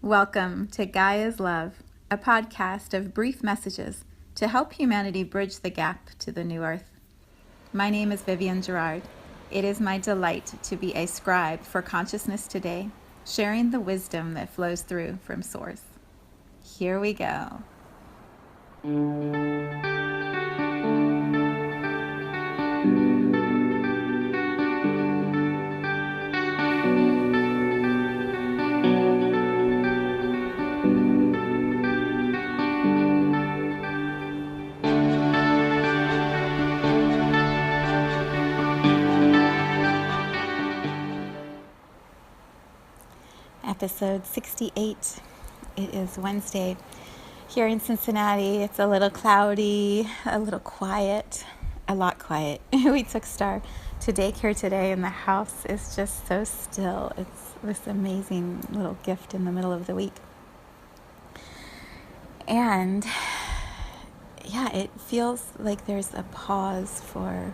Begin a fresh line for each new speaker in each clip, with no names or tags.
Welcome to Gaia's Love, a podcast of brief messages to help humanity bridge the gap to the new earth. My name is Vivienne Gerard. It is my delight to be a scribe for consciousness today, sharing the wisdom that flows through from Source. Here we go. Episode 68. It is Wednesday. Here in Cincinnati, it's a little cloudy, a little quiet, a lot quiet. We took Star to daycare today, and the house is just so still. It's this amazing little gift in the middle of the week. And yeah, it feels like there's a pause for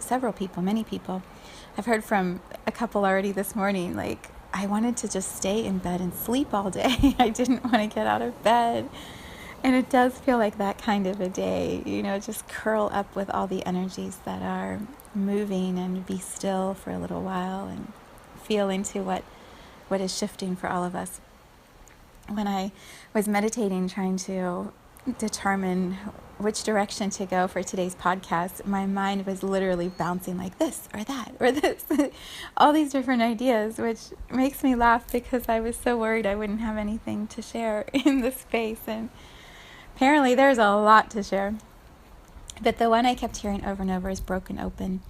several people, many people. I've heard from a couple already this morning, like, I wanted to just stay in bed and sleep all day. I didn't want to get out of bed. And it does feel like that kind of a day, just curl up with all the energies that are moving and be still for a little while and feel into what is shifting for all of us. When I was meditating, trying to determine which direction to go for today's podcast, my mind was literally bouncing like this or that or this, all these different ideas, which makes me laugh because I was so worried I wouldn't have anything to share in this space. And apparently there's a lot to share. But the one I kept hearing over and over is Broken Open.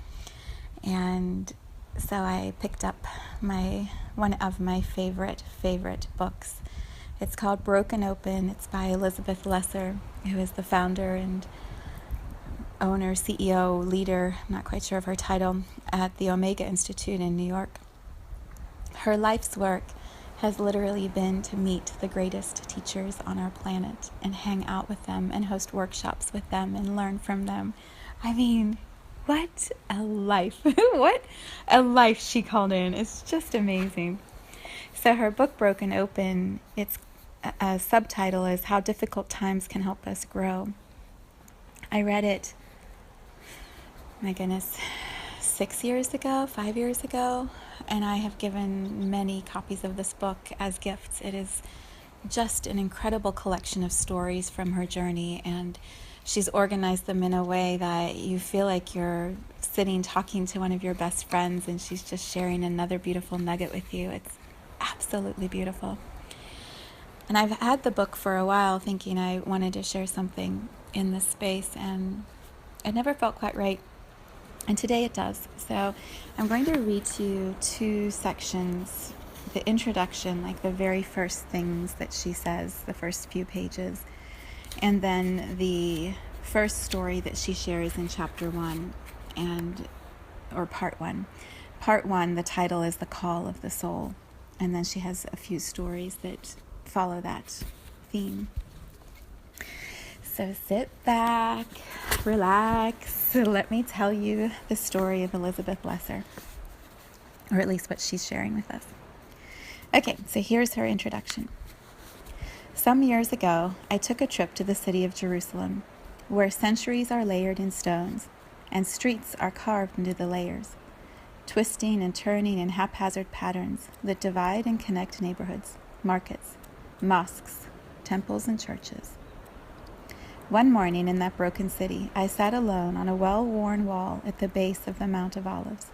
And so I picked up one of my favorite books. It's called Broken Open. It's by Elizabeth Lesser, who is the founder and owner, CEO, leader, I'm not quite sure of her title, at the Omega Institute in New York. Her life's work has literally been to meet the greatest teachers on our planet and hang out with them and host workshops with them and learn from them. I mean, what a life. What a life she called in. It's just amazing. So her book, Broken Open, its subtitle is How Difficult Times Can Help Us Grow. I read it, my goodness, 5 years ago, and I have given many copies of this book as gifts. It is just an incredible collection of stories from her journey, and she's organized them in a way that you feel like you're sitting talking to one of your best friends and she's just sharing another beautiful nugget with you. It's absolutely beautiful. And I've had the book for a while, thinking I wanted to share something in this space, and it never felt quite right. And today it does. So I'm going to read to you 2 sections, the introduction, like the very first things that she says, the first few pages, and then the first story that she shares in chapter 1, or part 1. Part 1, the title is The Call of the Soul. And then she has a few stories that follow that theme. So sit back, relax, let me tell you the story of Elizabeth Lesser, or at least what she's sharing with us. Okay, so here's her introduction. Some years ago, I took a trip to the city of Jerusalem, where centuries are layered in stones, and streets are carved into the layers, twisting and turning in haphazard patterns that divide and connect neighborhoods, markets, mosques, temples, and churches. One morning in that broken city, I sat alone on a well-worn wall at the base of the Mount of Olives.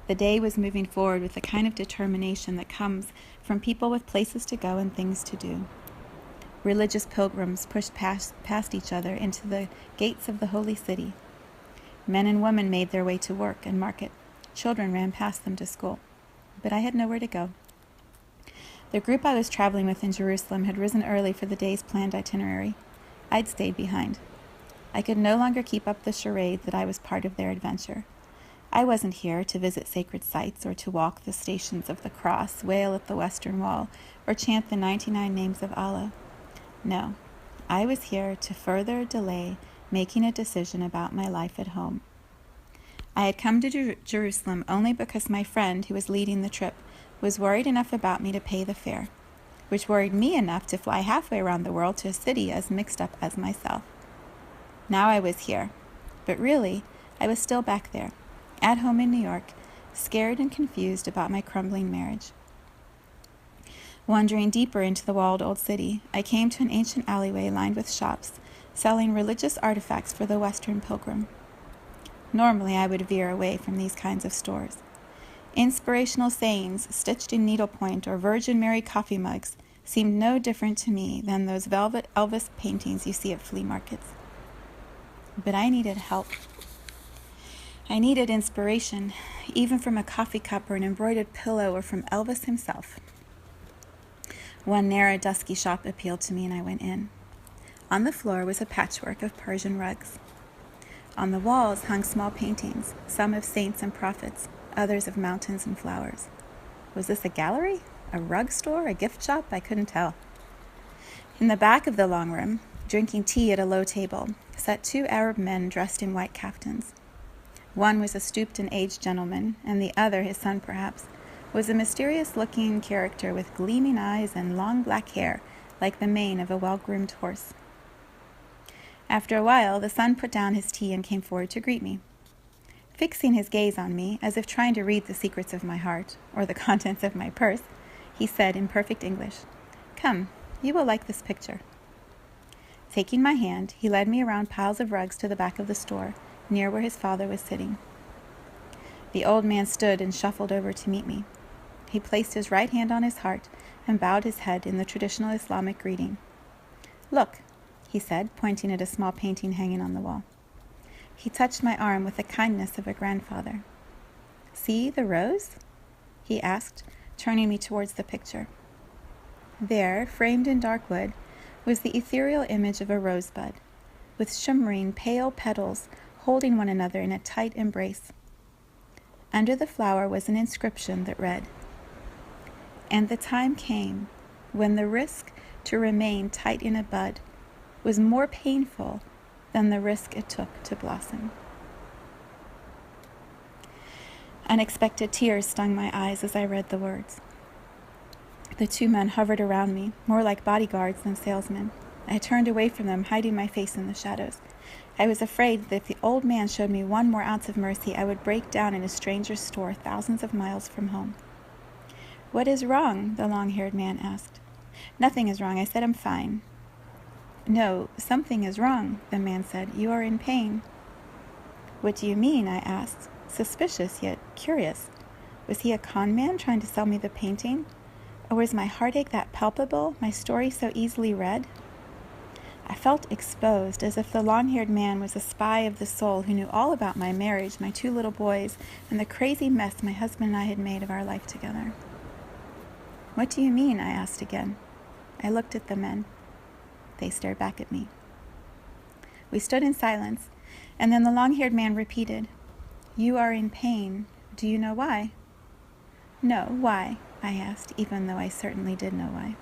The day was moving forward with the kind of determination that comes from people with places to go and things to do. Religious pilgrims pushed past each other into the gates of the holy city. Men and women made their way to work and market. Children ran past them to school. But I had nowhere to go. The group I was traveling with in Jerusalem had risen early for the day's planned itinerary. I'd stayed behind. I could no longer keep up the charade that I was part of their adventure. I wasn't here to visit sacred sites or to walk the stations of the cross, wail at the Western Wall, or chant the 99 names of Allah. No, I was here to further delay making a decision about my life at home. I had come to Jerusalem only because my friend who was leading the trip was worried enough about me to pay the fare, which worried me enough to fly halfway around the world to a city as mixed up as myself. Now I was here, but really, I was still back there, at home in New York, scared and confused about my crumbling marriage. Wandering deeper into the walled old city, I came to an ancient alleyway lined with shops, selling religious artifacts for the Western pilgrim. Normally, I would veer away from these kinds of stores. Inspirational sayings stitched in needlepoint or Virgin Mary coffee mugs seemed no different to me than those velvet Elvis paintings you see at flea markets. But I needed help. I needed inspiration, even from a coffee cup or an embroidered pillow or from Elvis himself. One narrow, dusky shop appealed to me, and I went in. On the floor was a patchwork of Persian rugs. On the walls hung small paintings, some of saints and prophets, others of mountains and flowers. Was this a gallery? A rug store? A gift shop? I couldn't tell. In the back of the long room, drinking tea at a low table, sat two Arab men dressed in white kaftans. One was a stooped and aged gentleman, and the other, his son perhaps, was a mysterious-looking character with gleaming eyes and long black hair, like the mane of a well-groomed horse. After a while, the son put down his tea and came forward to greet me. Fixing his gaze on me, as if trying to read the secrets of my heart, or the contents of my purse, he said in perfect English, "Come, you will like this picture." Taking my hand, he led me around piles of rugs to the back of the store, near where his father was sitting. The old man stood and shuffled over to meet me. He placed his right hand on his heart and bowed his head in the traditional Islamic greeting. "Look," he said, pointing at a small painting hanging on the wall. He touched my arm with the kindness of a grandfather. "See the rose?" he asked, turning me towards the picture. There, framed in dark wood, was the ethereal image of a rosebud, with shimmering pale petals holding one another in a tight embrace. Under the flower was an inscription that read, "And the time came when the risk to remain tight in a bud was more painful than the risk it took to blossom." Unexpected tears stung my eyes as I read the words. The two men hovered around me, more like bodyguards than salesmen. I turned away from them, hiding my face in the shadows. I was afraid that if the old man showed me one more ounce of mercy, I would break down in a stranger's store thousands of miles from home. "What is wrong?" the long-haired man asked. "Nothing is wrong," I said. "I'm fine." "No, something is wrong," the man said. "You are in pain." "What do you mean?" I asked, suspicious yet curious. Was he a con man trying to sell me the painting? Or was my heartache that palpable, my story so easily read? I felt exposed, as if the long-haired man was a spy of the soul who knew all about my marriage, my two little boys, and the crazy mess my husband and I had made of our life together. "What do you mean?" I asked again. I looked at the men. They stared back at me. We stood in silence, and then the long-haired man repeated, "You are in pain. Do you know why?" "No, why?" I asked, even though I certainly did know why.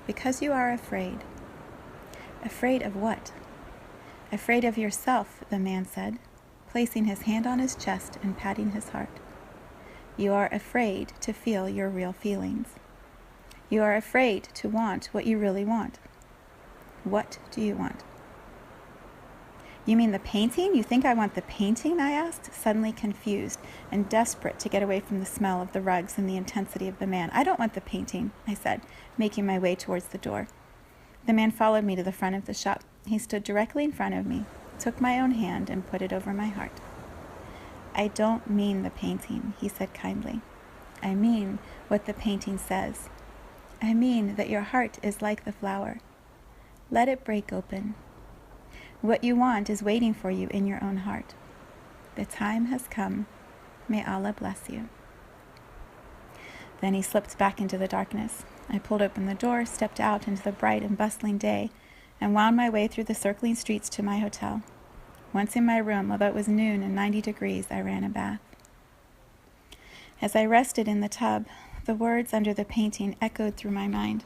"Because you are afraid." "Afraid of what?" "Afraid of yourself," the man said, placing his hand on his chest and patting his heart. "You are afraid to feel your real feelings. You are afraid to want what you really want. What do you want?" "You mean the painting? You think I want the painting?" I asked, suddenly confused and desperate to get away from the smell of the rugs and the intensity of the man. "I don't want the painting," I said, making my way towards the door. The man followed me to the front of the shop. He stood directly in front of me, took my own hand, and put it over my heart. "I don't mean the painting," he said kindly. "I mean what the painting says. I mean that your heart is like the flower. Let it break open. What you want is waiting for you in your own heart. The time has come. May Allah bless you." Then he slipped back into the darkness. I pulled open the door, stepped out into the bright and bustling day, and wound my way through the circling streets to my hotel. Once in my room, although it was noon and 90 degrees, I ran a bath. As I rested in the tub, the words under the painting echoed through my mind.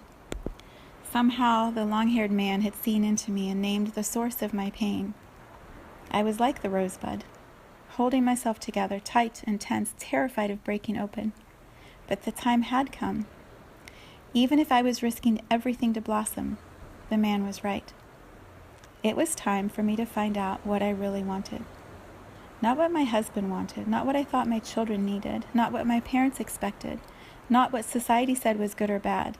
Somehow, the long-haired man had seen into me and named the source of my pain. I was like the rosebud, holding myself together, tight and tense, terrified of breaking open. But the time had come. Even if I was risking everything to blossom, the man was right. It was time for me to find out what I really wanted. Not what my husband wanted, not what I thought my children needed, not what my parents expected, not what society said was good or bad.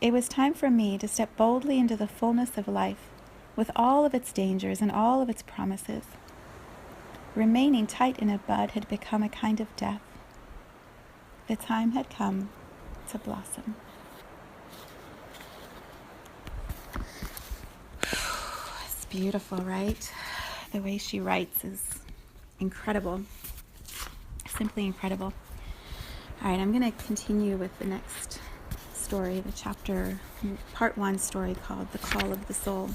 It was time for me to step boldly into the fullness of life, with all of its dangers and all of its promises. Remaining tight in a bud had become a kind of death. The time had come to blossom. It's beautiful, right? The way she writes is incredible. Simply incredible. All right, I'm going to continue with the next story, the chapter, part 1 story called The Call of the Soul,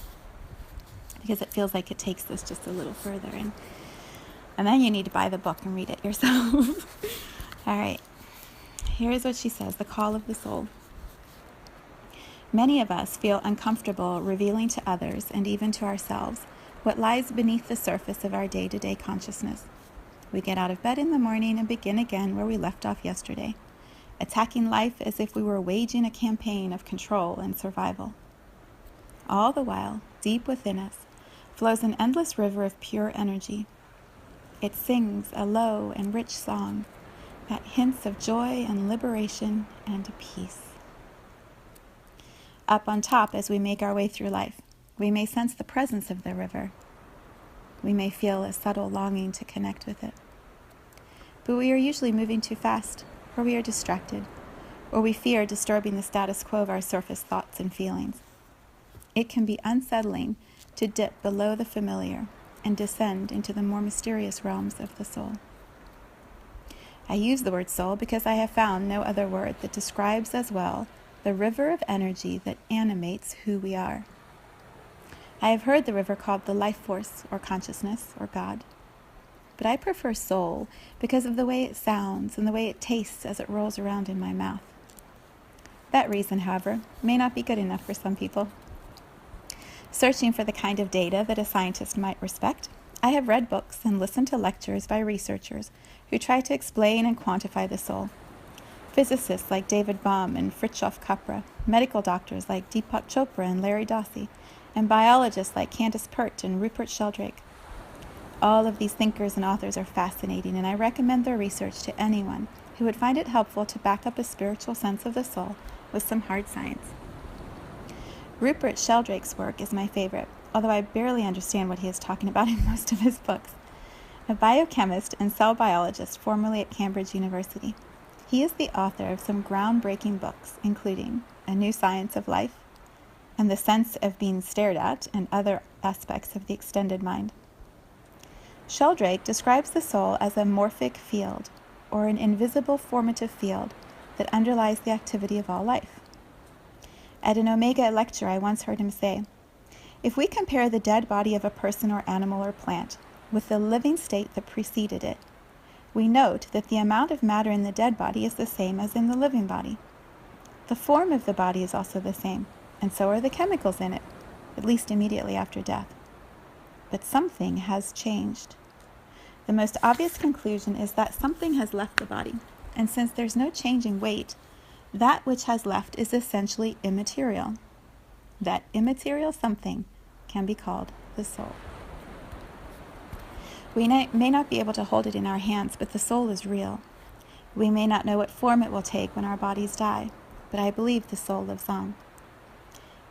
because it feels like it takes this just a little further. And then you need to buy the book and read it yourself. All right, here's what she says, The Call of the Soul. Many of us feel uncomfortable revealing to others and even to ourselves what lies beneath the surface of our day-to-day consciousness. We get out of bed in the morning and begin again where we left off yesterday, attacking life as if we were waging a campaign of control and survival. All the while, deep within us, flows an endless river of pure energy. It sings a low and rich song that hints of joy and liberation and peace. Up on top, as we make our way through life, we may sense the presence of the river. We may feel a subtle longing to connect with it. But we are usually moving too fast, or we are distracted, or we fear disturbing the status quo of our surface thoughts and feelings. It can be unsettling to dip below the familiar and descend into the more mysterious realms of the soul. I use the word soul because I have found no other word that describes as well the river of energy that animates who we are. I have heard the river called the life force or consciousness or God, but I prefer soul because of the way it sounds and the way it tastes as it rolls around in my mouth. That reason, however, may not be good enough for some people. Searching for the kind of data that a scientist might respect, I have read books and listened to lectures by researchers who try to explain and quantify the soul. Physicists like David Bohm and Fritjof Capra, medical doctors like Deepak Chopra and Larry Dossey, and biologists like Candace Pert and Rupert Sheldrake. All of these thinkers and authors are fascinating, and I recommend their research to anyone who would find it helpful to back up a spiritual sense of the soul with some hard science. Rupert Sheldrake's work is my favorite, although I barely understand what he is talking about in most of his books. A biochemist and cell biologist formerly at Cambridge University, he is the author of some groundbreaking books, including A New Science of Life and The Sense of Being Stared At and Other Aspects of the Extended Mind. Sheldrake describes the soul as a morphic field, or an invisible formative field that underlies the activity of all life. At an Omega lecture, I once heard him say, "If we compare the dead body of a person or animal or plant with the living state that preceded it, we note that the amount of matter in the dead body is the same as in the living body. The form of the body is also the same, and so are the chemicals in it, at least immediately after death. But something has changed. The most obvious conclusion is that something has left the body, and since there's no change in weight, that which has left is essentially immaterial. That immaterial something can be called the soul." We may not be able to hold it in our hands, but the soul is real. We may not know what form it will take when our bodies die, but I believe the soul lives on.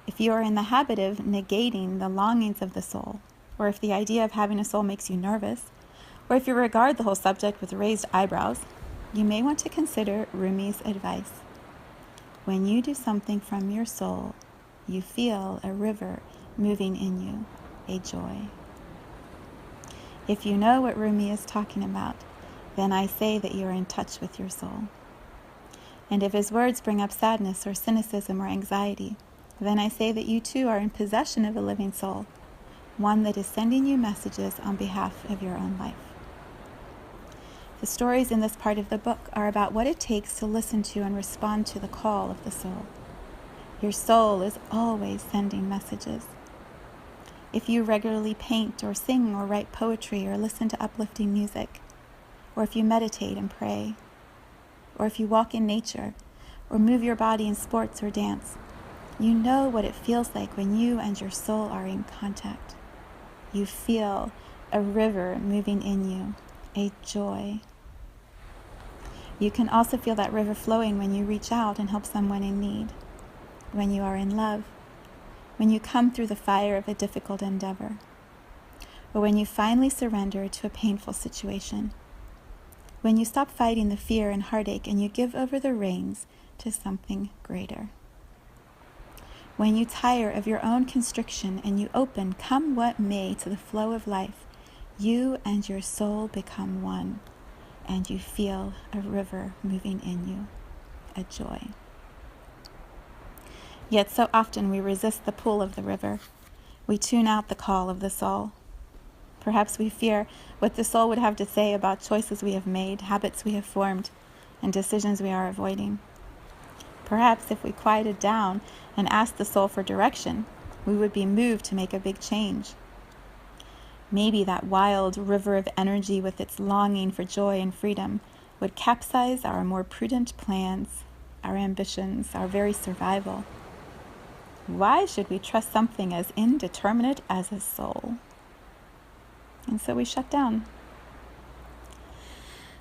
If you are in the habit of negating the longings of the soul, or if the idea of having a soul makes you nervous, or if you regard the whole subject with raised eyebrows, you may want to consider Rumi's advice. When you do something from your soul, you feel a river moving in you, a joy. If you know what Rumi is talking about, then I say that you are in touch with your soul. And if his words bring up sadness or cynicism or anxiety, then I say that you too are in possession of a living soul, one that is sending you messages on behalf of your own life. The stories in this part of the book are about what it takes to listen to and respond to the call of the soul. Your soul is always sending messages. If you regularly paint or sing or write poetry or listen to uplifting music, or if you meditate and pray, or if you walk in nature, or move your body in sports or dance. You know what it feels like when you and your soul are in contact. You feel a river moving in you, a joy. You can also feel that river flowing when you reach out and help someone in need, when you are in love, when you come through the fire of a difficult endeavor, or when you finally surrender to a painful situation, when you stop fighting the fear and heartache and you give over the reins to something greater. When you tire of your own constriction and you open, come what may, to the flow of life, you and your soul become one, and you feel a river moving in you, a joy. Yet so often we resist the pull of the river. We tune out the call of the soul. Perhaps we fear what the soul would have to say about choices we have made, habits we have formed, and decisions we are avoiding. Perhaps if we quieted down and asked the soul for direction, we would be moved to make a big change. Maybe that wild river of energy with its longing for joy and freedom would capsize our more prudent plans, our ambitions, our very survival. Why should we trust something as indeterminate as a soul? And so we shut down.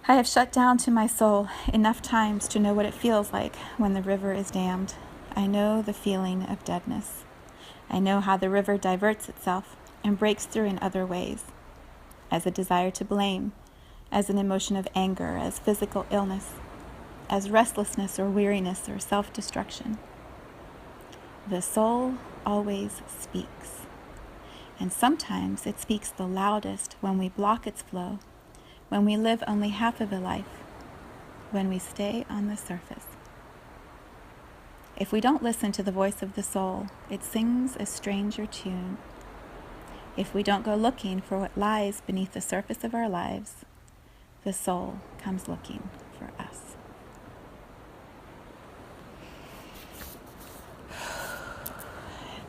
I have shut down to my soul enough times to know what it feels like when the river is dammed. I know the feeling of deadness. I know how the river diverts itself and breaks through in other ways, as a desire to blame, as an emotion of anger, as physical illness, as restlessness or weariness or self-destruction. The soul always speaks, and sometimes it speaks the loudest when we block its flow, when we live only half of a life, when we stay on the surface. If we don't listen to the voice of the soul, it sings a stranger tune. If we don't go looking for what lies beneath the surface of our lives, the soul comes looking for us.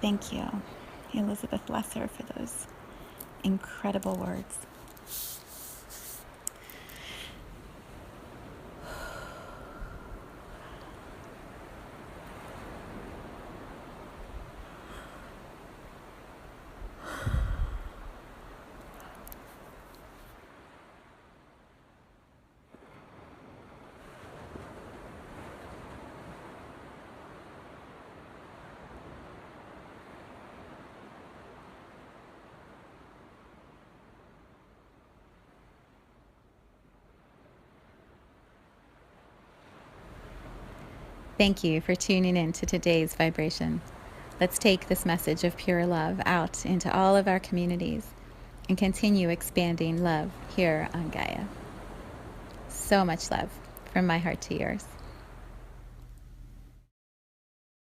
Thank you, Elizabeth Lesser, for those incredible words. Thank you for tuning in to today's vibration. Let's take this message of pure love out into all of our communities and continue expanding love here on Gaia. So much love from my heart to yours.